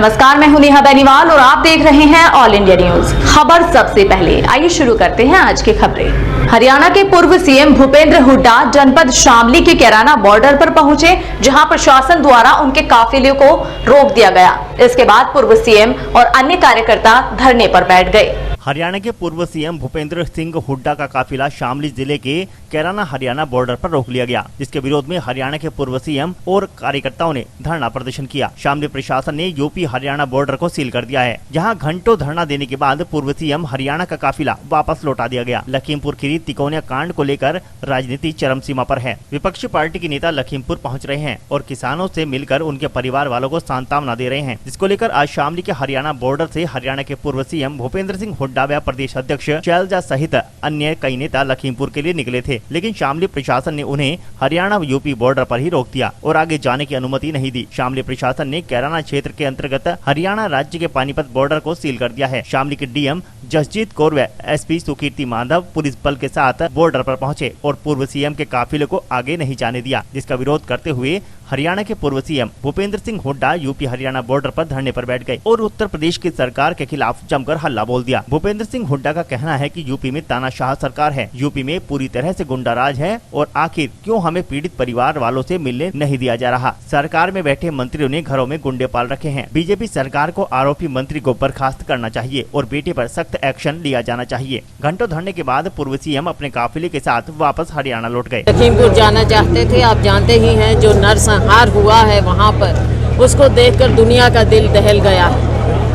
नमस्कार, मैं हूं नेहा बेनीवाल और आप देख रहे हैं ऑल इंडिया न्यूज। खबर सबसे पहले, आइए शुरू करते हैं आज की खबरें। हरियाणा के पूर्व सीएम भूपेंद्र हुड्डा जनपद शामली के कैराना बॉर्डर पर पहुंचे, जहां प्रशासन द्वारा उनके काफिले को रोक दिया गया। इसके बाद पूर्व सीएम और अन्य कार्यकर्ता धरने पर बैठ गए। हरियाणा के पूर्व सीएम भूपेंद्र सिंह हुड्डा का काफिला शामली जिले के कैराना हरियाणा बॉर्डर पर रोक लिया गया, जिसके विरोध में हरियाणा के पूर्व सीएम और कार्यकर्ताओं ने धरना प्रदर्शन किया। शामली प्रशासन ने यूपी हरियाणा बॉर्डर को सील कर दिया है, जहां घंटों धरना देने के बाद पूर्व सीएम हरियाणा का काफिला वापस लौटा दिया गया। लखीमपुर खीरी तिकोनिया कांड को लेकर राजनीति चरम सीमा पर है। विपक्षी पार्टी के नेता लखीमपुर पहुँच रहे हैं और किसानों से मिलकर उनके परिवार वालों को सांत्वना दे रहे हैं, जिसको लेकर आज शामली के हरियाणा बॉर्डर से हरियाणा के पूर्व सीएम भूपेंद्र सिंह हुड्डा व प्रदेश अध्यक्ष शैलजा सहित अन्य कई नेता लखीमपुर के लिए निकले थे, लेकिन शामली प्रशासन ने उन्हें हरियाणा यूपी बॉर्डर पर ही रोक दिया और आगे जाने की अनुमति नहीं दी। शामली प्रशासन ने कैराना क्षेत्र के अंतर्गत हरियाणा राज्य के पानीपत बॉर्डर को सील कर दिया है। शामली के डीएम जसजीत कौर व एसपी सुकीर्ति माधव पुलिस बल के साथ बॉर्डर पर पहुंचे और पूर्व सीएम के काफिले को आगे नहीं जाने दिया, जिसका विरोध करते हुए हरियाणा के पूर्व CM Bhupendra Singh Hooda UP Haryana border पर धरने पर बैठ गए और उत्तर प्रदेश की सरकार के खिलाफ जमकर हल्ला बोल दिया। भूपेंद्र सिंह हुड्डा का कहना है कि यूपी में तानाशाह सरकार है, यूपी में पूरी तरह से गुंडा राज है और आखिर क्यों हमें पीड़ित परिवार वालों से मिलने नहीं दिया जा रहा। सरकार में बैठे मंत्रियों ने घरों में गुंडे पाल रखे हैं। बीजेपी सरकार को आरोपी मंत्री को बर्खास्त करना चाहिए और बेटे पर सख्त एक्शन लिया जाना चाहिए। घंटों धरने के बाद पूर्व सीएम अपने काफिले के साथ वापस हरियाणा लौट गए। लखीमपुर जाना चाहते थे, आप जानते ही हैं जो नरसंहार हुआ है वहाँ पर, उसको देखकर दुनिया का दिल दहल गया है।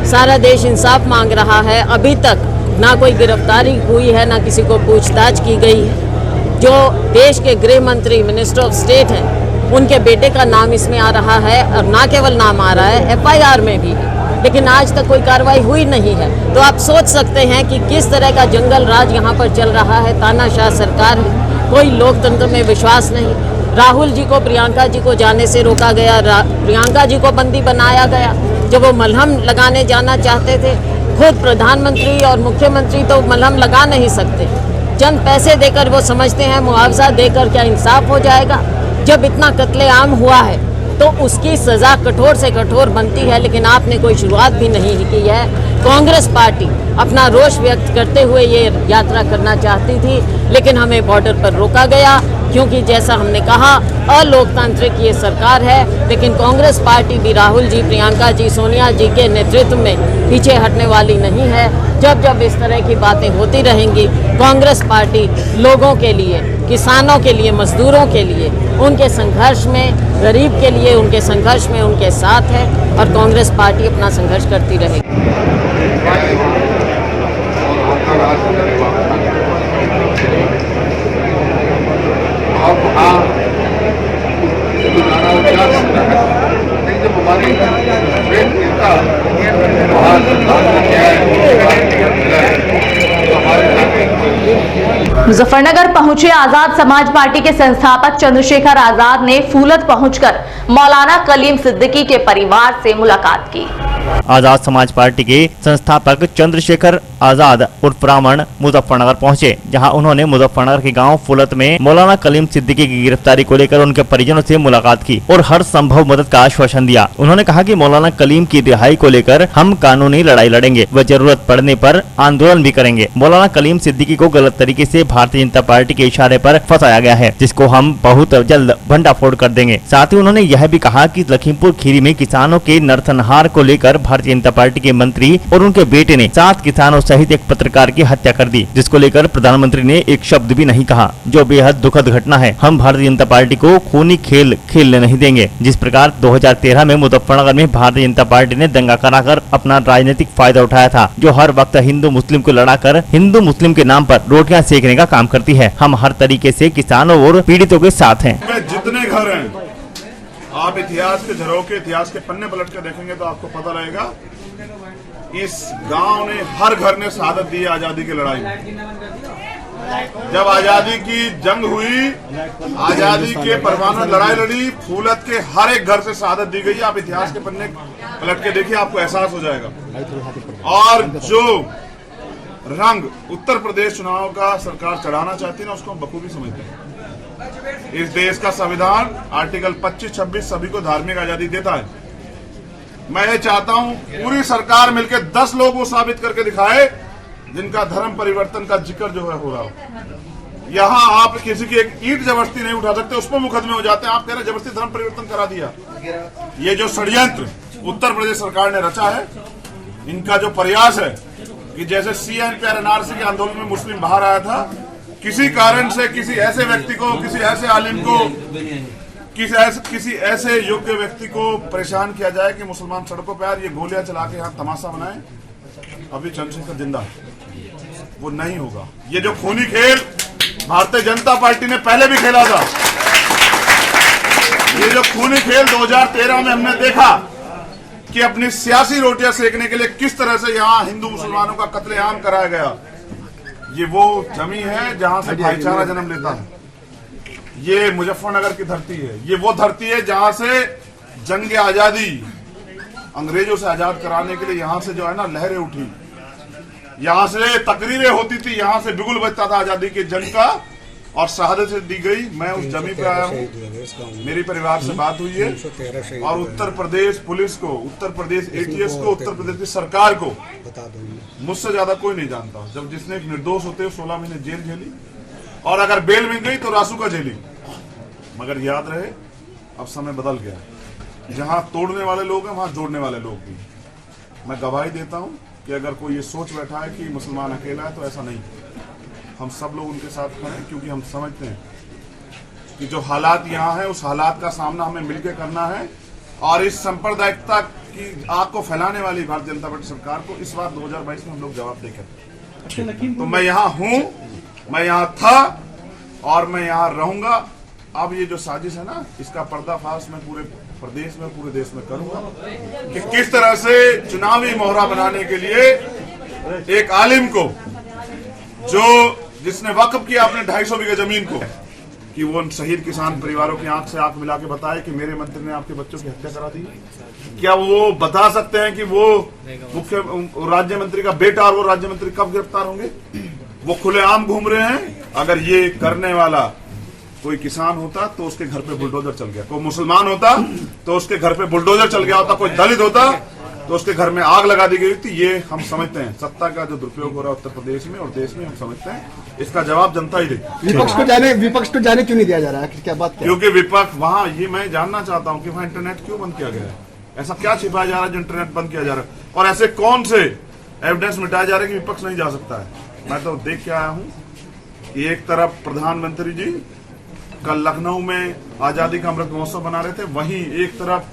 सारा देश इंसाफ मांग रहा है। अभी तक ना कोई गिरफ्तारी हुई है, ना किसी को पूछताछ की गई है। जो देश के गृह मंत्री मिनिस्टर ऑफ स्टेट हैं, उनके बेटे का नाम इसमें आ रहा है और ना केवल नाम आ रहा है, FIR में भी है, लेकिन आज तक कोई कार्रवाई हुई नहीं है। तो आप सोच सकते हैं कि किस तरह का जंगल राज यहाँ पर चल रहा है। तानाशाह सरकार है, कोई लोकतंत्र में विश्वास नहीं। राहुल जी को, प्रियंका जी को जाने से रोका गया, प्रियंका जी को बंदी बनाया गया। जब वो मलहम लगाने जाना चाहते थे, खुद प्रधानमंत्री और मुख्यमंत्री तो मलहम लगा नहीं सकते। चंद पैसे देकर वो समझते हैं मुआवजा देकर क्या इंसाफ हो जाएगा। जब इतना कत्लेआम हुआ है तो उसकी सज़ा कठोर से कठोर बनती है, लेकिन आपने कोई शुरुआत भी नहीं की है। कांग्रेस पार्टी अपना रोष व्यक्त करते हुए ये यात्रा करना चाहती थी, लेकिन हमें बॉर्डर पर रोका गया, क्योंकि जैसा हमने कहा अलोकतांत्रिक ये सरकार है। लेकिन कांग्रेस पार्टी भी राहुल जी, प्रियंका जी, सोनिया जी के नेतृत्व में पीछे हटने वाली नहीं है। जब जब इस तरह की बातें होती रहेंगी, कांग्रेस पार्टी लोगों के लिए, किसानों के लिए, मजदूरों के लिए, उनके संघर्ष में, गरीब के लिए उनके संघर्ष में उनके साथ है और कांग्रेस पार्टी अपना संघर्ष करती रहेगी। मुजफ्फरनगर पहुंचे आजाद समाज पार्टी के संस्थापक चंद्रशेखर आजाद ने फूलत पहुंचकर मौलाना कलीम सिद्दीकी के परिवार से मुलाकात की। आजाद समाज पार्टी के संस्थापक चंद्रशेखर आजाद उर्फ रावण मुजफ्फरनगर पहुंचे, जहां उन्होंने मुजफ्फरनगर के गांव फुलत में मौलाना कलीम सिद्दीकी की गिरफ्तारी को लेकर उनके परिजनों से मुलाकात की और हर संभव मदद का आश्वासन दिया। उन्होंने कहा कि मौलाना कलीम की रिहाई को लेकर हम कानूनी लड़ाई लड़ेंगे व जरूरत पड़ने पर आंदोलन भी करेंगे। मौलाना कलीम सिद्दीकी को गलत तरीके से भारतीय जनता पार्टी के इशारे पर फंसाया गया है, जिसको हम बहुत जल्द भंडाफोड़ कर देंगे। साथ ही उन्होंने यह भी कहा कि लखीमपुर खीरी में किसानों के नरसंहार को लेकर भारतीय जनता पार्टी के मंत्री और उनके बेटे ने 7 किसानों सहित एक पत्रकार की हत्या कर दी, जिसको लेकर प्रधानमंत्री ने एक शब्द भी नहीं कहा, जो बेहद दुखद घटना है। हम भारतीय जनता पार्टी को खूनी खेल खेलने नहीं देंगे। जिस प्रकार 2013 में मुजफ्फरनगर में भारतीय जनता पार्टी ने दंगा कराकर अपना राजनीतिक फायदा उठाया था, जो हर वक्त हिंदू मुस्लिम को लड़ाकर हिंदू मुस्लिम के नाम पर रोटियां सेकने का काम करती है। हम हर तरीके से किसानों और पीड़ितों के साथ हैं। जितने घर हैं, आप इतिहास के झरोखे के, इतिहास के पन्ने पलट कर देखेंगे तो आपको पता रहेगा, इस गांव ने, हर घर ने शहादत दी आजादी की लड़ाई में। जब आजादी की जंग हुई, आजादी के परवाना लड़ाई लड़ी, फूलत के हर एक घर से शहादत दी गई। आप इतिहास के पन्ने पलट के देखिए, आपको एहसास हो जाएगा। और जो रंग उत्तर प्रदेश चुनाव का सरकार चढ़ाना चाहती है ना, उसको हम बखूबी समझते हैं। इस देश का संविधान आर्टिकल 25-26 सभी को धार्मिक आजादी देता है। मैं ये चाहता हूं पूरी सरकार मिलकर 10 लोग वो साबित करके दिखाए जिनका धर्म परिवर्तन का जिक्र जो है हो रहा हो। यहाँ आप किसी की एक ईंट जबरदस्ती नहीं उठा सकते, उस पर मुकदमे हो जाते हैं। आप कह रहे जबरदस्ती धर्म परिवर्तन करा दिया। ये जो षड्यंत्र उत्तर प्रदेश सरकार ने रचा है, इनका जो प्रयास है कि जैसे CNP और NRC के आंदोलन में मुस्लिम बाहर आया था, किसी कारण से किसी ऐसे व्यक्ति को, किसी ऐसे आलिम को, किसी ऐसे योग्य व्यक्ति को परेशान किया जाए कि मुसलमान सड़कों पर ये गोलियां चला के यहाँ तमाशा बनाए। अभी चंद्रशेखर जिंदा है, वो नहीं होगा। ये जो खूनी खेल भारतीय जनता पार्टी ने पहले भी खेला था, ये जो खूनी खेल 2013 में हमने देखा कि अपनी सियासी रोटियां सेकने के लिए किस तरह से यहाँ हिंदू मुसलमानों का कत्लेआम कराया गया, ये वो जमी है जहां से भाईचारा जन्म लेता है। ये मुजफ्फरनगर की धरती है, ये वो धरती है जहां से जंग आजादी अंग्रेजों से आजाद कराने के लिए यहाँ से जो है ना लहरें उठी, यहाँ से तकरीरें होती थी, यहाँ से बिगुल बजता था आजादी के जंग का, और शहादत दी गई। मैं उस जमी पे आया हूँ, मेरी परिवार से बात हुई है, और उत्तर प्रदेश पुलिस को, उत्तर प्रदेश ATS को, उत्तर प्रदेश की सरकार को मुझसे ज्यादा कोई नहीं जानता। जब जिसने एक निर्दोष होते हुए 16 महीने जेल झेली, और अगर बेल मिल गई तो रासू का झेली। मगर याद रहे, अब समय बदल गया। जहां तोड़ने वाले लोग हैं वहां जोड़ने वाले लोग भी। मैं गवाही देता हूं कि अगर कोई ये सोच बैठा है कि मुसलमान अकेला है, तो ऐसा नहीं। हम सब लोग उनके साथ खड़े हैं, क्योंकि हम समझते हैं कि जो हालात यहाँ है उस हालात का सामना हमें मिलकर करना है। और इस सांप्रदायिकता की आग को फैलाने वाली भारतीय जनता पार्टी सरकार को इस बार 2022 में हम लोग जवाब देंगे। तो मैं यहाँ हूँ, मैं यहाँ था, और मैं यहाँ रहूंगा। अब ये जो साजिश है ना, इसका पर्दाफाश मैं पूरे प्रदेश में, पूरे देश में करूंगा कि किस तरह से चुनावी मोहरा बनाने के लिए एक आलिम को, जिसने वक्फ किया अपने 250 बीघा जमीन को, कि वो उन शहीद किसान परिवारों की आंख से आंख मिला के बताए कि मेरे मंत्री ने आपके बच्चों की हत्या करा दी। क्या वो बता सकते हैं कि वो मुख्य राज्य मंत्री का बेटा और वो राज्य मंत्री कब गिरफ्तार होंगे? वो खुलेआम घूम रहे हैं। अगर ये करने वाला कोई किसान होता तो उसके घर पे बुलडोजर चल गया, कोई मुसलमान होता तो उसके घर पे बुलडोजर चल गया होता, कोई दलित होता तो उसके घर में आग लगा दी गई थी। ये हम समझते हैं सत्ता का जो दुरुपयोग हो रहा है उत्तर प्रदेश में और देश में, हम समझते हैं। इसका जवाब जनता ही देगी। विपक्ष को जाने क्यों नहीं दिया जा रहा है? क्या बात? क्योंकि विपक्ष वहां, ये मैं जानना चाहता हूं कि वहां इंटरनेट क्यों बंद किया गया है? ऐसा क्या छिपाया जा रहा है जो इंटरनेट बंद किया जा रहा है? और ऐसे कौन से एविडेंस मिटाए जा रहे हैं कि विपक्ष नहीं जा सकता है? मैं तो देख के आया हूं कि एक तरफ प्रधानमंत्री जी कल लखनऊ में आजादी का अमृत महोत्सव बना रहे थे, वहीं एक तरफ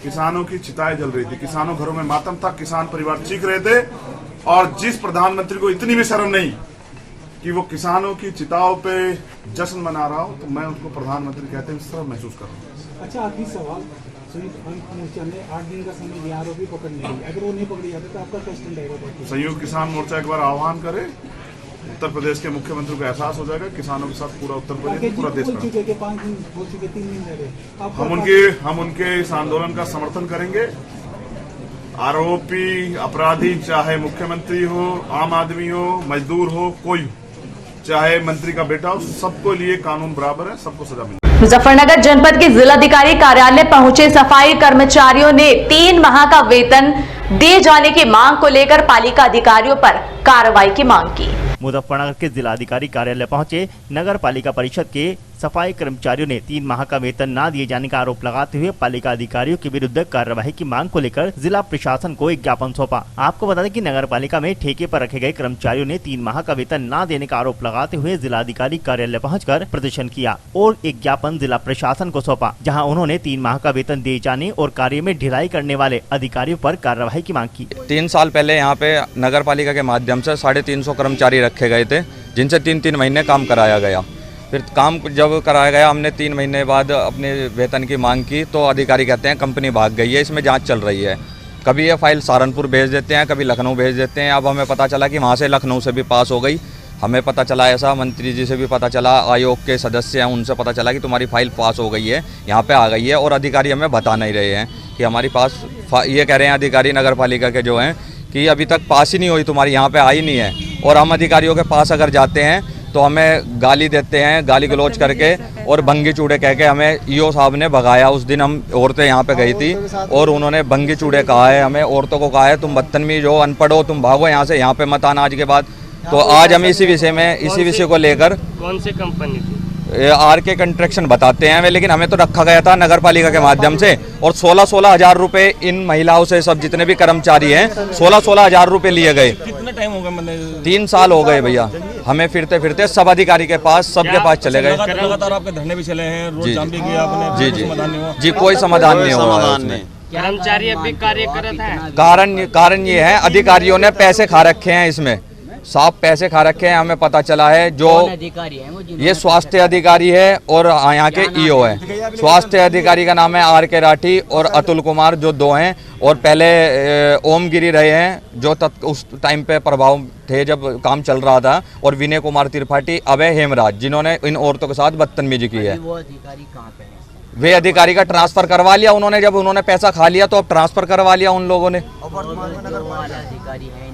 किसानों की चिताएं जल रही थी, किसानों घरों में मातम था, किसान परिवार चीख रहे थे। और जिस प्रधानमंत्री को इतनी भी शर्म नहीं कि वो किसानों की चिताओं पे जश्न मना रहा हो, तो मैं उसको प्रधानमंत्री कहते हैं इस तरह महसूस कर रहा हूँ। अच्छा, आखिरी सवाल, संयुक्त मोर्चा ने 8 दिन का समय दिया आरोपी पकड़ने के लिए, अगर वो नहीं पकड़ी जाते तो आपका क्या स्टैंड रहेगा? संयुक्त किसान मोर्चा एक बार आह्वान करे, उत्तर प्रदेश के मुख्यमंत्री को एहसास हो जाएगा किसानों के साथ पूरा उत्तर प्रदेश, पूरा देश खड़ा। 5 दिन हो चुके, 3 दिन रहे। हम उनके इस आंदोलन का समर्थन करेंगे। आरोपी, अपराधी, चाहे मुख्यमंत्री हो, आम आदमी हो, मजदूर हो, कोई, चाहे मंत्री का बेटा हो, सबको लिए कानून बराबर है, सबको सजा मिलेगी। मुजफ्फरनगर जनपद के जिलाधिकारी कार्यालय पहुंचे सफाई कर्मचारियों ने 3 माह का वेतन दिए जाने की मांग को लेकर पालिका अधिकारियों पर कार्रवाई की मांग की। मुजफ्फरनगर के जिलाधिकारी कार्यालय पहुंचे नगर पालिका परिषद के सफाई कर्मचारियों ने 3 माह का वेतन न दिए जाने का आरोप लगाते हुए पालिका अधिकारियों के विरुद्ध कार्यवाही की मांग को लेकर जिला प्रशासन को एक ज्ञापन सौंपा। आपको बता दें कि नगर पालिका में ठेके पर रखे गए कर्मचारियों ने 3 माह का वेतन न देने का आरोप लगाते हुए जिलाधिकारी कार्यालय पहुंचकर प्रदर्शन किया और एक ज्ञापन जिला प्रशासन को सौंपा, जहां उन्होंने 3 माह का वेतन दिए जाने और कार्य में ढिलाई करने वाले अधिकारियों पर कार्रवाई की मांग की। 3 साल पहले यहाँ पे नगर पालिका के माध्यम से 350 कर्मचारी रखे गए थे, जिनसे 3-3 महीने काम कराया गया। फिर काम जब कराया गया, हमने 3 महीने बाद अपने वेतन की मांग की, तो अधिकारी कहते हैं कंपनी भाग गई है, इसमें जांच चल रही है। कभी ये फाइल सहारनपुर भेज देते हैं, कभी लखनऊ भेज देते हैं। अब हमें पता चला कि वहाँ से लखनऊ से भी पास हो गई, हमें पता चला ऐसा, मंत्री जी से भी पता चला, आयोग के सदस्य हैं उनसे पता चला कि तुम्हारी फाइल पास हो गई है, यहाँ पे आ गई है। और अधिकारी हमें बता नहीं रहे हैं कि हमारी पास, ये कह रहे हैं अधिकारी नगर पालिका के जो हैं कि अभी तक पास ही नहीं हुई, तुम्हारी यहाँ पे आई नहीं है। और हम अधिकारियों के पास अगर जाते हैं तो हमें गाली देते हैं, गाली गलौज करके और भंगी चूड़े कह के हमें ईओ साहब ने भगाया। उस दिन हम औरतें यहाँ पे गई थी और उन्होंने भंगी चूड़े कहा है, हमें औरतों को कहा है तुम बदतमीज हो, अनपढ़ हो, तुम भागो यहाँ से, यहाँ पे मत आना आज के बाद। तो आज हम इसी विषय को लेकर कौन सी कंपनी थी? RK कंस्ट्रक्शन बताते हैं, लेकिन हमें तो रखा गया था नगर पालिका के माध्यम से और 16-16 हज़ार रुपए इन महिलाओं से, सब जितने भी कर्मचारी हैं 16-16 हज़ार रुपए लिए गए। कितना टाइम हो गया? मतलब 3 साल हो गए भैया, हमें फिरते फिरते सब अधिकारी के पास, सबके पास चले गए। लगातार आपके धरने भी चले हैं, रोज जाम भी किया आपने, जी समाधान नहीं हुआ? जी, कोई समाधान नहीं हुआ उसमें। कर्मचारी अभी कार्य करत हैं? कारण ये है, अधिकारियों ने पैसे खा रखे हैं, इसमें साफ पैसे खा रखे हैं। हमें पता चला है जो अधिकारी है वो, ये स्वास्थ्य अधिकारी है और यहाँ के ईओ है। स्वास्थ्य अधिकारी का नाम है RK राठी और अतुल कुमार, जो 2 हैं। और पहले ओम गिरी रहे हैं जो उस टाइम पे प्रभाव थे जब काम चल रहा था, और विनय कुमार त्रिपाठी, अब है हेमराज, जिन्होंने इन औरतों के साथ बदतमीजी की है। वो अधिकारी कहाँ पे है? वे अधिकारी का ट्रांसफर करवा लिया उन्होंने, जब उन्होंने पैसा खा लिया तो अब ट्रांसफर करवा लिया उन लोगों ने। अधिकारी है,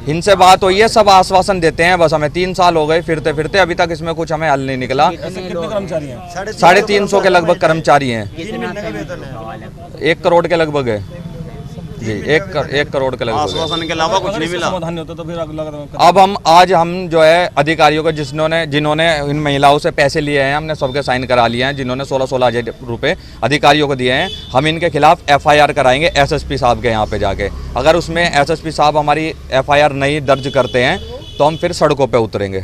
इनसे बात हुई है, सब आश्वासन देते हैं बस। हमें 3 साल हो गए फिरते फिरते, अभी तक इसमें कुछ हमें हल नहीं निकला। कितने कर्मचारी हैं? 350 के लगभग कर्मचारी हैं। 1 करोड़ के लगभग है जी, 1 करोड़ के लगभग। आश्वासन के अलावा कुछ नहीं मिला। समाधान नहीं होता तो फिर अब आज हम जो है अधिकारियों को, जिन्होंने इन महिलाओं से पैसे लिए हैं, हमने सबके साइन करा लिए हैं, जिन्होंने 16-16 हज़ार रुपये अधिकारियों को दिए हैं, हम इनके खिलाफ FIR कराएंगे SSP साहब के यहाँ पे जाके। अगर उसमें SSP साहब हमारी FIR नहीं दर्ज करते हैं तो हम फिर सड़कों पे उतरेंगे।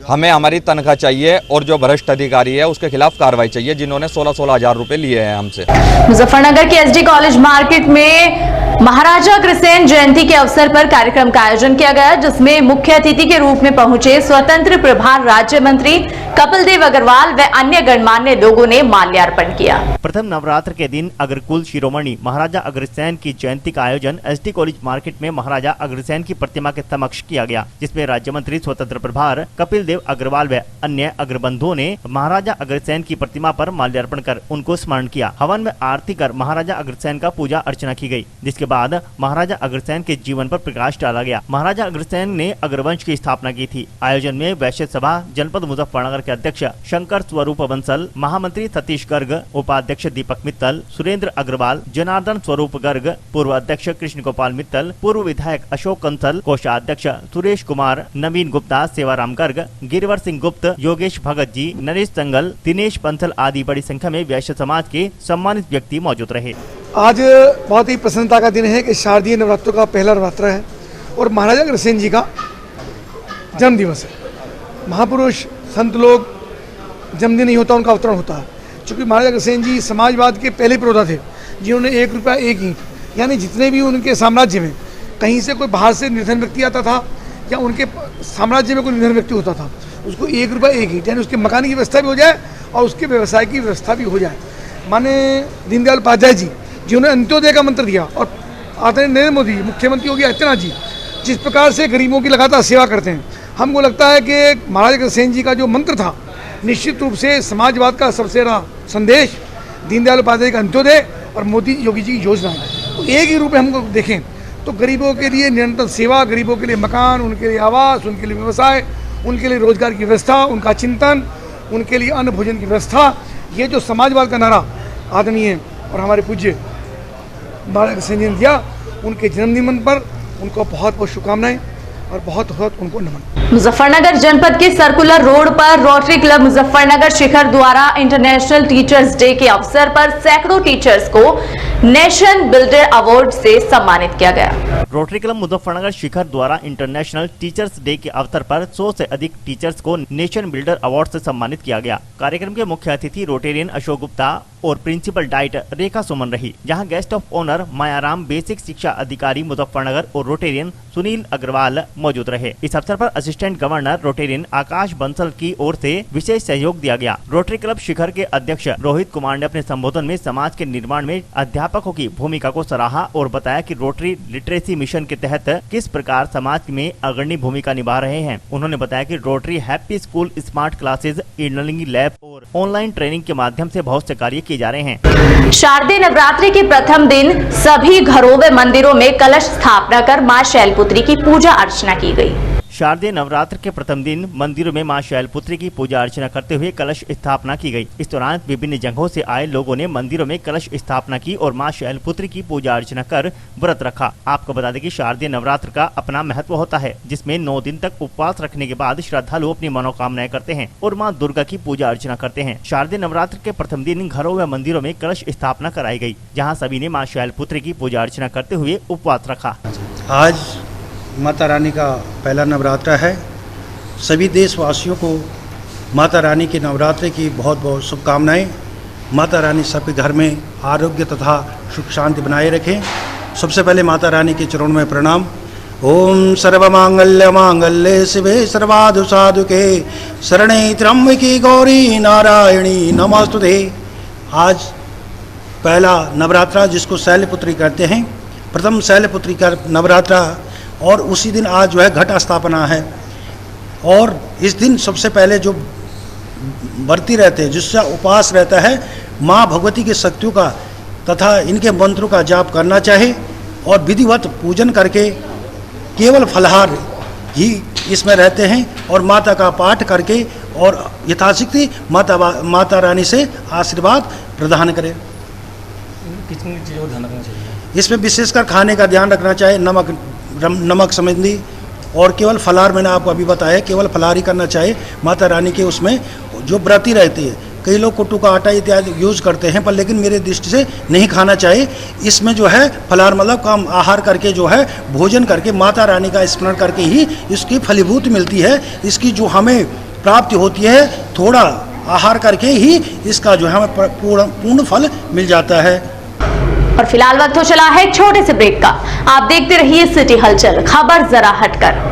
हमें हमारी तनख्वाह चाहिए और जो भ्रष्ट अधिकारी है उसके खिलाफ कार्रवाई चाहिए, जिन्होंने 16-16 हज़ार रुपये लिए हैं हमसे। मुजफ्फरनगर के SD कॉलेज मार्केट में महाराजा अग्रसेन जयंती के अवसर पर कार्यक्रम का आयोजन किया गया, जिसमें मुख्य अतिथि के रूप में पहुंचे स्वतंत्र प्रभार राज्य मंत्री कपिल देव अग्रवाल व अन्य गणमान्य लोगों ने माल्यार्पण किया। प्रथम नवरात्र के दिन अग्रकुल शिरोमणि महाराजा अग्रसेन की जयंती का आयोजन SD कॉलेज मार्केट में महाराजा अग्रसेन की प्रतिमा के समक्ष किया गया, जिसमें राज्य मंत्री स्वतंत्र प्रभार कपिल देव अग्रवाल व अन्य अग्रबंधुओं ने महाराजा अग्रसेन की प्रतिमा पर माल्यार्पण कर उनको स्मरण किया। हवन में आरती कर महाराजा अग्रसेन का पूजा अर्चना की गई, जिसके बाद महाराजा अग्रसेन के जीवन पर प्रकाश डाला गया। महाराजा अग्रसेन ने अग्रवंश की स्थापना की थी। आयोजन में वैश्य सभा जनपद मुजफ्फरनगर के अध्यक्ष शंकर स्वरूप बंसल, महामंत्री सतीश गर्ग, उपाध्यक्ष दीपक मित्तल, सुरेंद्र अग्रवाल, जनार्दन स्वरूप गर्ग, पूर्व अध्यक्ष कृष्ण गोपाल मित्तल, पूर्व विधायक अशोक कंसल, कोषाध्यक्ष सुरेश कुमार, नवीन गुप्ता, सेवाराम गर्ग, गिरिवर सिंह गुप्त, योगेश भगत जी, नरेश संगल, दिनेश बंसल आदि बड़ी संख्या में वैश्य समाज के सम्मानित व्यक्ति मौजूद रहे। आज बहुत ही प्रसन्नता का दिन है कि शारदीय नवरात्रों का पहला नवरात्र है और महाराजा अग्रसेन जी का जन्म दिवस है। महापुरुष संत लोग जन्मदिन नहीं होता, उनका अवतरण होता है। चूँकि महाराजा अग्रसेन जी समाजवाद के पहले पुरोधा थे, जिन्होंने 1 रुपया 1 ईंट, यानी जितने भी उनके साम्राज्य में कहीं से कोई बाहर से निर्धन व्यक्ति आता था या उनके साम्राज्य में कोई निर्धन व्यक्ति होता था, उसको 1 रुपया 1 ईंट, यानी उसके मकान की व्यवस्था भी हो जाए और उसके व्यवसाय की व्यवस्था भी हो जाए। माने दीनदयाल उपाध्याय जी जिन्होंने अंत्योदय का मंत्र दिया, और आदरणीय नरेंद्र मोदी मुख्यमंत्री योगी आदित्यनाथ जी जिस प्रकार से गरीबों की लगातार सेवा करते हैं, हमको लगता है कि महाराजा अग्रसेन जी का जो मंत्र था, निश्चित रूप से समाजवाद का सबसे बड़ा संदेश, दीनदयाल उपाध्याय का अंत्योदय और मोदी योगी जी की योजना है। तो एक ही रूप में हमको देखें तो गरीबों के लिए निरंतर सेवा, गरीबों के लिए मकान, उनके लिए आवास, उनके लिए व्यवसाय, उनके लिए रोजगार की व्यवस्था, उनका चिंतन, उनके लिए अन्न भोजन की व्यवस्था, ये जो समाजवाद का नारा आदरणीय और हमारे पूज्य महाराजा अग्रसेन जी ने दिया, उनके जन्मदिन पर उनको बहुत बहुत शुभकामनाएं और बहुत बहुत उनको नमन। मुजफ्फरनगर जनपद के सर्कुलर रोड पर रोटरी क्लब मुजफ्फरनगर शिखर द्वारा इंटरनेशनल टीचर्स डे के अवसर पर सैकड़ों टीचर्स को नेशन बिल्डर अवार्ड से सम्मानित किया गया। रोटरी क्लब मुजफ्फरनगर शिखर द्वारा इंटरनेशनल टीचर्स डे के अवसर पर 100 से अधिक टीचर्स को नेशन बिल्डर अवार्ड से सम्मानित किया गया। कार्यक्रम के मुख्य अतिथि रोटेरियन अशोक गुप्ता और प्रिंसिपल डाइट रेखा सुमन रही, जहां guest of honour Mayaram basic शिक्षा अधिकारी मुजफ्फरनगर और रोटेरियन सुनील अग्रवाल मौजूद रहे। इस अवसर पर असिस्टेंट गवर्नर रोटेरियन आकाश बंसल की ओर से विशेष सहयोग दिया गया। रोटरी क्लब शिखर के अध्यक्ष रोहित कुमार ने अपने संबोधन में समाज के निर्माण में अध्यापकों की भूमिका को सराहा और बताया कि रोटरी लिटरेसी मिशन के तहत किस प्रकार समाज में अग्रणी भूमिका निभा रहे हैं। उन्होंने बताया कि rotary happy school, smart classes, e learning lab और ऑनलाइन ट्रेनिंग के माध्यम से बहुत से कार्य किए जा रहे हैं। शारदीय नवरात्रि के प्रथम दिन सभी घरों व मंदिरों में कलश स्थापना कर मां शैलपुत्री की पूजा अर्चना की गई। शारदीय नवरात्र के प्रथम दिन मंदिरों में मां शैलपुत्री की पूजा अर्चना करते हुए कलश स्थापना की गई। इस दौरान विभिन्न जगहों से आए लोगों ने मंदिरों में कलश स्थापना की और मां शैलपुत्री की पूजा अर्चना कर व्रत रखा। आपको बता दें कि शारदीय नवरात्र का अपना महत्व होता है, जिसमें 9 दिन तक उपवास रखने के बाद श्रद्धालु अपनी मनोकामनाएं करते हैं और मां दुर्गा की पूजा अर्चना करते हैं। शारदीय नवरात्र के प्रथम दिन घरों व मंदिरों में कलश स्थापना कराई गई, जहां सभी ने मां शैलपुत्री की पूजा अर्चना करते हुए उपवास रखा। आज माता रानी का पहला नवरात्र है। सभी देशवासियों को माता रानी के नवरात्रे की बहुत बहुत शुभकामनाएं। माता रानी सबके घर में आरोग्य तथा सुख शांति बनाए रखें। सबसे पहले माता रानी के चरणों में प्रणाम। ओम सर्वमांगल्य मांगल्ये शिवे सर्वादु साधुके शरणे त्र्यंबके गौरी नारायणी नमोस्तुते। आज पहला नवरात्रा जिसको शैलपुत्री कहते हैं, प्रथम शैलपुत्री का नवरात्रा, और उसी दिन आज जो है घट स्थापना है। और इस दिन सबसे पहले जो व्रती रहते हैं, जिसका उपवास रहता है, माँ भगवती की शक्तियों का तथा इनके मंत्रों का जाप करना चाहे और विधिवत पूजन करके केवल फलाहार ही इसमें रहते हैं और माता का पाठ करके और यथाशक्ति माता रानी से आशीर्वाद प्रदान करें। कितनी चीज़ों को ध्यान रखना चाहिए? इसमें विशेषकर खाने का ध्यान रखना चाहिए, नमक संबंधी, और केवल फलाहार मैंने आपको अभी बताया, केवल फलाहार ही करना चाहिए। माता रानी के उसमें जो व्रती रहती है, कई लोग कुट्टू का आटा इत्यादि यूज करते हैं, पर लेकिन मेरे दृष्टि से नहीं खाना चाहिए। इसमें जो है फलाहार मतलब कम आहार करके जो है भोजन करके माता रानी का स्मरण करके ही इसकी फलीभूत मिलती है। इसकी जो हमें प्राप्ति होती है, थोड़ा आहार करके ही इसका जो है हमें पूर्ण फल मिल जाता है। और फिलहाल वक्त हो चला है एक छोटे से ब्रेक का। आप देखते रहिए सिटी हलचल, खबर जरा हटकर।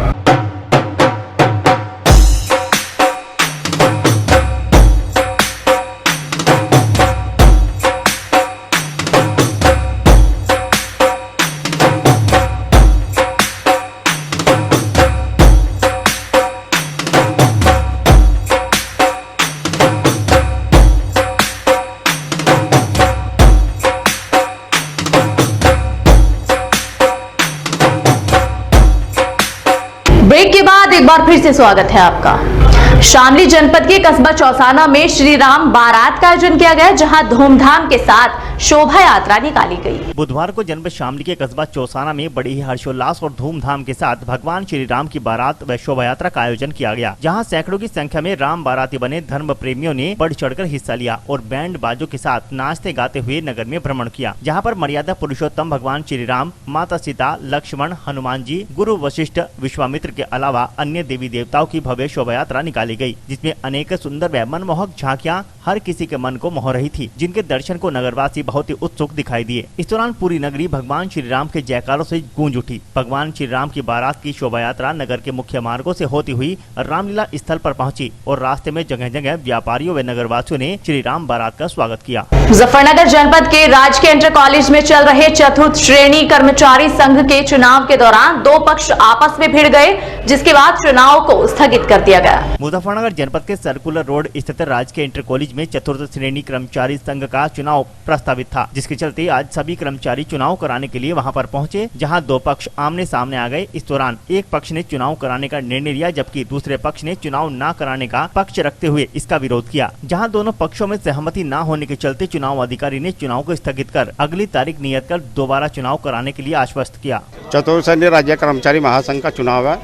ब्रेक के बाद एक बार फिर से स्वागत है आपका। शामली जनपद के कस्बा चौसाना में श्री राम बारात का आयोजन किया गया, जहां धूमधाम के साथ शोभा यात्रा निकाली गई। बुधवार को जनपद शामली के कस्बा चौसाना में बड़ी ही हर्षोल्लास और धूमधाम के साथ भगवान श्री राम की बारात व शोभा यात्रा का आयोजन किया गया, जहां सैकड़ों की संख्या में राम बाराती बने धर्म प्रेमियों ने बढ़ चढ़कर हिस्सा लिया और बैंड बाजों के साथ नाचते गाते हुए नगर में भ्रमण किया, जहां पर मर्यादा पुरुषोत्तम भगवान श्री राम, माता सीता, लक्ष्मण, हनुमान जी, गुरु वशिष्ठ, विश्वामित्र के अलावा अन्य देवी देवताओं की भव्य शोभा यात्रा निकाली गई, जिसमें अनेक सुंदर व मनमोहक झांकियां हर किसी के मन को मोह रही थी, जिनके दर्शन को नगरवासी बहुत ही उत्सुक दिखाई दिए। इस दौरान पूरी नगरी भगवान श्री राम के जयकारों से गूंज उठी। भगवान श्री राम की बारात की शोभा यात्रा नगर के मुख्य मार्गों से होती हुई रामलीला स्थल पर पहुंची और रास्ते में जगह जगह व्यापारियों व नगरवासियों ने श्री राम बारात का स्वागत किया। मुजफ्फरनगर जनपद के राजकीय इंटर कॉलेज में चल रहे चतुर्थ श्रेणी कर्मचारी संघ के चुनाव के दौरान दो पक्ष आपस में भिड़ गए, जिसके बाद चुनाव को स्थगित कर दिया गया। मुजफ्फरनगर जनपद के सर्कुलर रोड स्थित राजकीय इंटर कॉलेज में चतुर्थ श्रेणी कर्मचारी संघ का चुनाव प्रस्तावित था, जिसके चलते आज सभी कर्मचारी चुनाव कराने के लिए वहां पर पहुंचे, जहां दो पक्ष आमने सामने आ गए। इस दौरान एक पक्ष ने चुनाव कराने का निर्णय लिया, जबकि दूसरे पक्ष ने चुनाव न कराने का पक्ष रखते हुए इसका विरोध किया, जहां दोनों पक्षों में सहमति न होने के चलते चुनाव अधिकारी ने चुनाव को स्थगित कर अगली तारीख नियत कर दोबारा चुनाव कराने के लिए आश्वस्त किया। चतुर्थ श्रेणी राज्य कर्मचारी महासंघ का चुनाव है।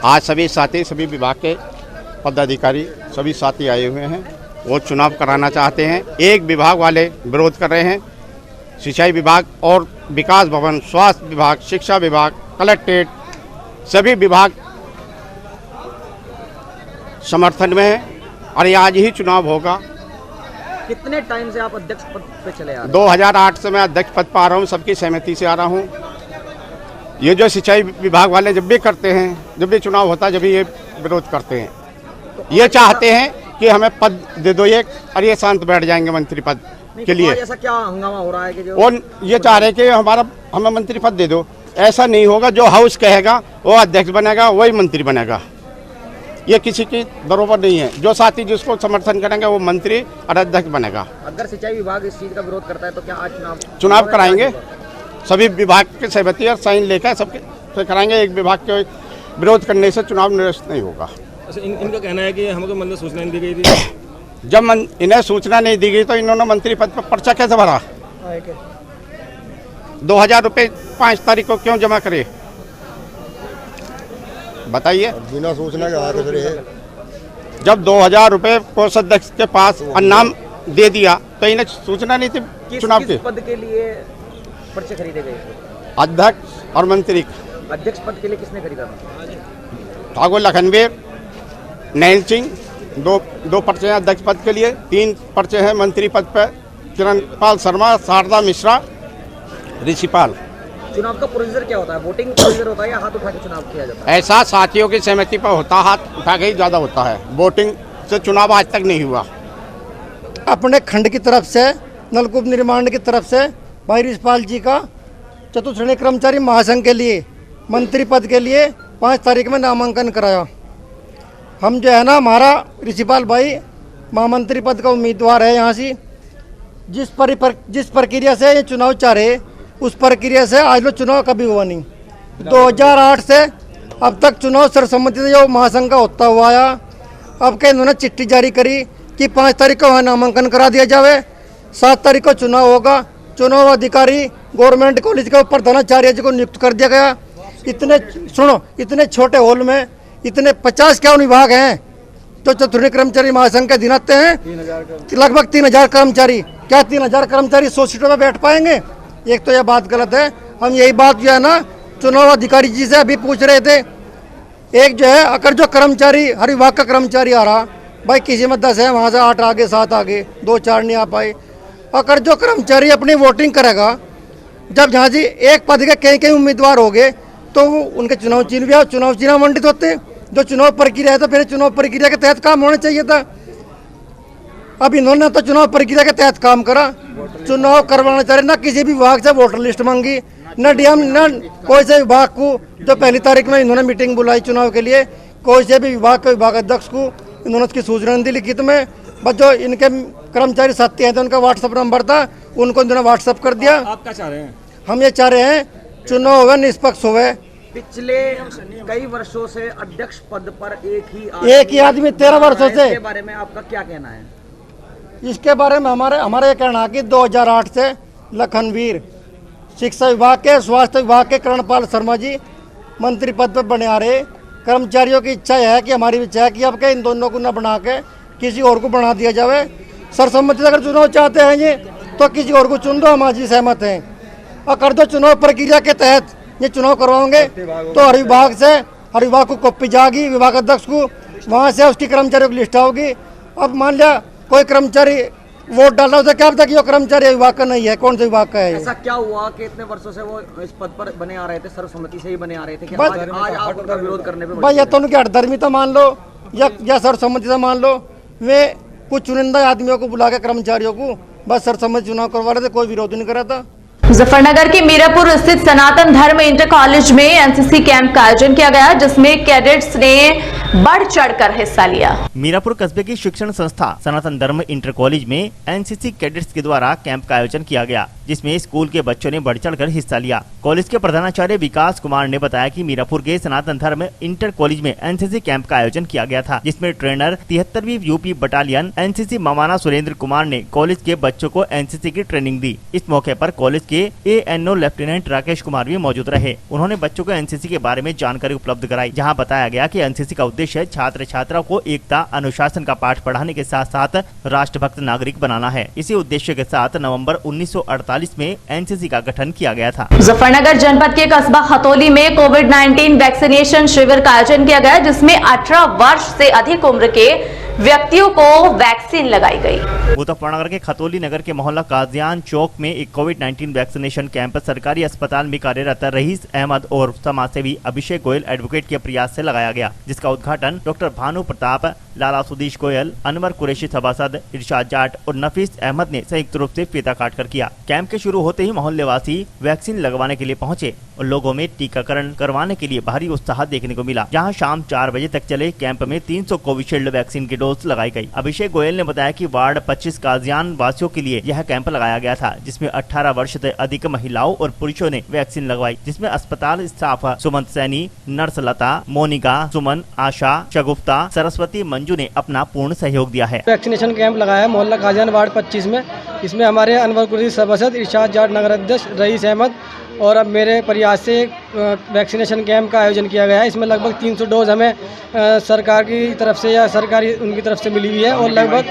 आज सभी साथी, सभी विभाग के पदाधिकारी, सभी साथी आए हुए हैं। वो चुनाव कराना चाहते हैं। एक विभाग वाले विरोध कर रहे हैं। सिंचाई विभाग और विकास भवन, स्वास्थ्य विभाग, शिक्षा विभाग, कलेक्ट्रेट, सभी विभाग समर्थन में है और आज ही चुनाव होगा। कितने टाइम से आप अध्यक्ष पद पे चले आ रहे हैं? 2008 से मैं अध्यक्ष पद पर आ रहा हूँ, सबकी सहमति से आ रहा हूँ। ये जो सिंचाई विभाग वाले जब भी करते हैं, जब भी चुनाव होता है, जब भी ये विरोध करते हैं, ये चाहते हैं कि हमें पद दे दो एक, और ये शांत बैठ जाएंगे मंत्री पद के लिए। ऐसा क्या हंगामा हो रहा है कि जो और ये चाह रहे कि हमें मंत्री पद दे दो। ऐसा नहीं होगा। जो हाउस कहेगा वो अध्यक्ष बनेगा, वही मंत्री बनेगा। ये किसी की बरोबर नहीं है। जो साथी जिसको समर्थन करेंगे वो मंत्री और अध्यक्ष बनेगा। अगर सिंचाई विभाग इस चीज का विरोध करता है तो क्या आज चुनाव कराएंगे? सभी विभाग के सहमति और साइन लेकर सबके कराएंगे। एक विभाग के विरोध करने से चुनाव निरस्त नहीं होगा। अच्छा, इनका कहना है कि हमको मतलब सूचना नहीं दी गई थी। जब इन्हें सूचना नहीं दी गई तो इन्होंने मंत्री पद पर पर्चा कैसे भरा? 2000 रुपये 5 तारीख को क्यों जमा करे बताइए? बिना सूचना के हाथ खड़े हैं। जब 2000 रुपये कोषाध्यक्ष के पास अन्नाम दे दिया तो इन्हें सूचना नहीं थी चुनाव की? किस पद के लिए पर्चे खरीदे गए थे? अध्यक्ष और मंत्री। अध्यक्ष पद के लिए किसने खरीदा था? ठाकुर लखनवीर, नैन सिंह, दो पर्चे हैं अध्यक्ष पद के लिए, 3 पर्चे हैं मंत्री पद पर, किरणपाल शर्मा, शारदा मिश्रा, ऋषिपाल। चुनाव का प्रोसीजर क्या होता है? वोटिंग प्रोसीजर होता है या हाथ उठा के चुनाव किया जाता है? ऐसा साथियों की सहमति पर होता, हाथ उठा के ही ज़्यादा होता है। वोटिंग से चुनाव आज तक नहीं हुआ। अपने खंड की तरफ से, नलकूप निर्माण की तरफ से भाई ऋषिपाल जी का चतुर्थ श्रेणी कर्मचारी महासंघ के लिए मंत्री पद के लिए 5 तारीख में नामांकन कराया। हम जो है ना, हमारा ऋषिपाल भाई महामंत्री पद का उम्मीदवार है। यहाँ से जिस प्रक्रिया से ये चुनाव चाह रहे, उस प्रक्रिया से आज लोग चुनाव कभी हुआ नहीं। 2008 से अब तक चुनाव सर्वसम्मति से जो महासंघ का होता हुआ आया। अब के इन्होंने चिट्ठी जारी करी कि 5 तारीख को वहाँ नामांकन करा दिया जावे, 7 तारीख को चुनाव होगा। चुनाव अधिकारी गवर्नमेंट कॉलेज के प्रधानाचार्य जी को नियुक्त कर दिया गया। इतने छोटे हॉल में इतने 50 क्या विभाग हैं तो चतुर्थ कर्मचारी महासंघ के अधीन आते हैं। लगभग 3000 कर्मचारी। क्या 3000 कर्मचारी 100 सीटों में बैठ पाएंगे? एक तो यह बात गलत है। हम यही बात जो है ना, चुनाव अधिकारी जी से अभी पूछ रहे थे। एक जो है, अगर जो कर्मचारी, हर विभाग का कर्मचारी आ रहा, भाई किसी में 10 है, वहाँ से 8 आगे 7 आगे, 2-4 नहीं आ पाए। अगर जो कर्मचारी अपनी वोटिंग करेगा, जब जहाँ जी एक पद के कई उम्मीदवार हो गए तो उनके चुनाव चिन्ह भी आओ, चुनाव चिन्ह मंडित होते हैं। जो चुनाव प्रक्रिया है तो फिर चुनाव प्रक्रिया के तहत काम होना चाहिए था। अब इन्होंने तो चुनाव प्रक्रिया के तहत काम करा, चुनाव करवाना चाह रहे। न किसी भी विभाग से वोटर लिस्ट मांगी, न डीएम, न कोई से विभाग को। जो 1 तारीख में इन्होंने मीटिंग बुलाई चुनाव के लिए, कोई से भी विभाग के विभाग अध्यक्ष को इन्होंने उसकी सूचना दी लिखित में। बस जो इनके कर्मचारी साथी हैं तो उनका व्हाट्सअप नंबर था, उनको इन्होंने व्हाट्सअप कर दिया। आप क्या चाह रहे हैं? हम ये चाह रहे हैं चुनाव होवे, निष्पक्ष होवे। पिछले कई वर्षों से अध्यक्ष पद पर एक ही आदमी 13 वर्षों से। इसके बारे में आपका क्या कहना है? इसके बारे में हमारा ये कहना है कि 2008 से लखनवीर, शिक्षा विभाग के, स्वास्थ्य विभाग के किरणपाल शर्मा जी मंत्री पद पर बने आ रहे। कर्मचारियों की इच्छा है कि, हमारी इच्छा है कि अब के इन दोनों को न बना के किसी और को बना दिया जाए। सर्वसम्मति से अगर चुनाव चाहते हैं ये तो किसी और को चुन दो, हम आज ही सहमत हैं। और कर दो चुनाव प्रक्रिया के तहत ये चुनाव करवाओगे तो हर विभाग को कॉपी जाएगी, विभाग अध्यक्ष को, वहाँ से उसकी कर्मचारियों की लिस्ट आओगी। अब मान लिया कोई कर्मचारी वोट डाला, उसे क्या पता कि वो कर्मचारी विभाग का नहीं है, कौन से विभाग का है। ऐसा क्या हुआ कि इतने वर्षों से वो इस पद पर बने आ रहे थे, सर्वसम्मति से ही बने आ रहे थे कि आज आप उनका विरोध करने पे? भाई या तो उनकी हठधर्मिता मान लो या सर्वसम्मति से मान लो। वे कुछ चुनिंदा आदमियों को बुला के कर्मचारियों को बस सर्वसम्मति चुनाव करवा रहे थे, कोई विरोध नहीं करा था। मुजफ्फरनगर के मीरापुर स्थित सनातन धर्म इंटर कॉलेज में एनसीसी कैंप का आयोजन किया गया, जिसमें कैडेट्स ने बढ़ चढ़कर हिस्सा लिया। मीरापुर कस्बे की शिक्षण संस्था सनातन धर्म इंटर कॉलेज में एनसीसी कैडेट्स के द्वारा कैंप का आयोजन किया गया, जिसमें स्कूल के बच्चों ने बढ़ चढ़कर हिस्सा लिया। कॉलेज के प्रधानाचार्य विकास कुमार ने बताया कि मीरापुर के सनातन धर्म इंटर कॉलेज में एनसीसी कैंप का आयोजन किया गया था, जिसमें ट्रेनर 73वीं UP battalion NCC Mawana Surendra Kumar ने कॉलेज के बच्चों को एनसीसी की ट्रेनिंग दी। इस मौके पर कॉलेज के एएनओ लेफ्टिनेंट राकेश कुमार भी मौजूद रहे। उन्होंने बच्चों को एनसीसी के बारे में जानकारी उपलब्ध कराई, जहां बताया गया कि एनसीसी का उद्देश्य छात्र छात्राओं को एकता अनुशासन का पाठ पढ़ाने के साथ साथ राष्ट्रभक्त नागरिक बनाना है। इसी उद्देश्य के साथ नवंबर 1948 में एनसीसी का गठन किया गया था। मुजफ्फरनगर जनपद के कस्बा खतौली में कोविड-19 वैक्सीनेशन शिविर का आयोजन किया गया, जिसमें 18 वर्ष से अधिक उम्र के व्यक्तियों को वैक्सीन लगाई गई। मुजफ्फरनगर के खतौली नगर के मोहल्ला काजियान चौक में एक कोविड-19 वैक्सीनेशन कैंप सरकारी अस्पताल में कार्यरत रईस अहमद और समाजसेवी अभिषेक गोयल एडवोकेट के प्रयास से लगाया गया, जिसका उद्घाटन डॉक्टर भानु प्रताप, लाला सुदीश गोयल, अनवर कुरैशी सभासद, इरशाद जाट और नफीस अहमद ने संयुक्त रूप से फीता काटकर किया। कैंप के शुरू होते ही मोहल्ले वासी वैक्सीन लगवाने के लिए पहुंचे और लोगों में टीकाकरण करवाने के लिए भारी उत्साह देखने को मिला। जहां शाम 4 बजे तक चले कैंप में 300 कोविशील्ड वैक्सीन की डोज लगाई गई। अभिषेक गोयल ने बताया कि वार्ड 25 काजियान वासियों के लिए यह कैंप लगाया गया था, जिसमें 18 वर्ष से अधिक महिलाओं और पुरुषों ने वैक्सीन लगवाई, जिसमें अस्पताल स्टाफ सुमंत सैनी, नर्स लता, मोनिका, सुमन, आशा, शगुफ्ता, सरस्वती, मंजू ने अपना पूर्ण सहयोग दिया है। वैक्सीनेशन कैंप लगाया है मोहल्ला काजियान वार्ड 25 में। इसमें हमारे अनवर कुरैशी सभासद, इरशाद जाट नगर अध्यक्ष, रईस अहमद और अब मेरे प्रयास से वैक्सीनेशन कैंप का आयोजन किया गया है। इसमें लगभग 300 डोज हमें सरकार की तरफ से या सरकारी उनकी तरफ से मिली हुई है और लगभग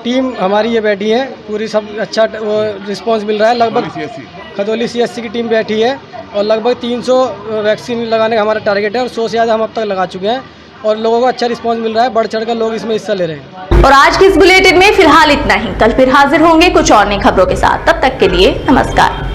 टीम हमारी ये बैठी है पूरी, सब अच्छा वो रिस्पांस मिल रहा है। लगभग खदौली CSC की टीम बैठी है और लगभग 300 वैक्सीन लगाने का हमारा टारगेट है और 100 से ज़्यादा हम अब तक लगा चुके हैं और लोगों को अच्छा रिस्पांस मिल रहा है। बढ़ चढ़कर लोग इसमें हिस्सा ले रहे हैं। और आज की इस बुलेटिन में फिलहाल इतना ही। कल फिर हाजिर होंगे कुछ और नई खबरों के साथ। तब तक के लिए नमस्कार।